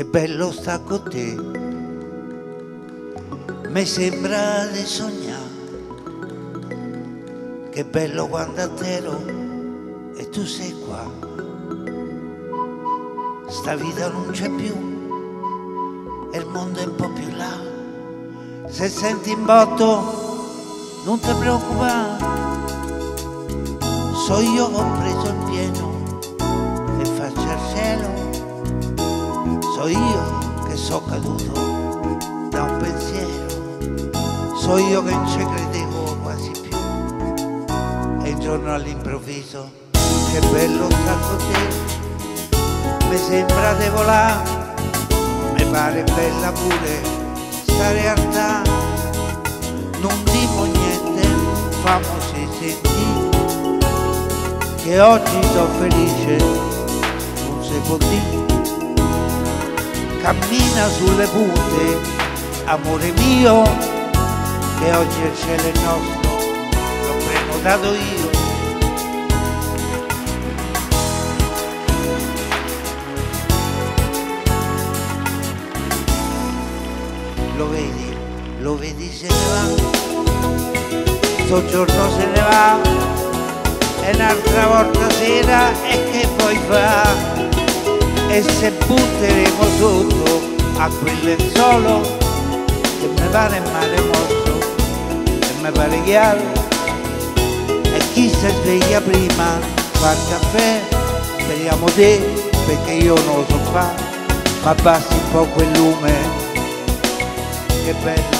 bello sta con te, mi sembra di sognare, che bello quando attero e tu sei qua. Sta vita non c'è più e il mondo è un po' più là. Se senti in botto non ti preoccupare, so io che ho preso il pieno e faccio al cielo. So io che so caduto da un pensiero, so io che non ci credevo quasi più, e un giorno all'improvviso, che bello sta con te, mi sembra di volare, mi pare bella pure sta realtà, non dico niente, famosi sentire, che oggi sono felice, non si può dire. Cammina sulle punte, amore mio, che oggi il cielo è nostro, l'ho prenotato io. Lo vedi se ne va, sto giorno se ne va, e un'altra volta sera e che poi fa? E se butteremo sotto a quel lenzuolo che mi pare male mosso e mi pare chiaro, e chi si sveglia prima fa il caffè, speriamo te, perché io non lo so fare, ma abbassi un po' quel lume, che bello.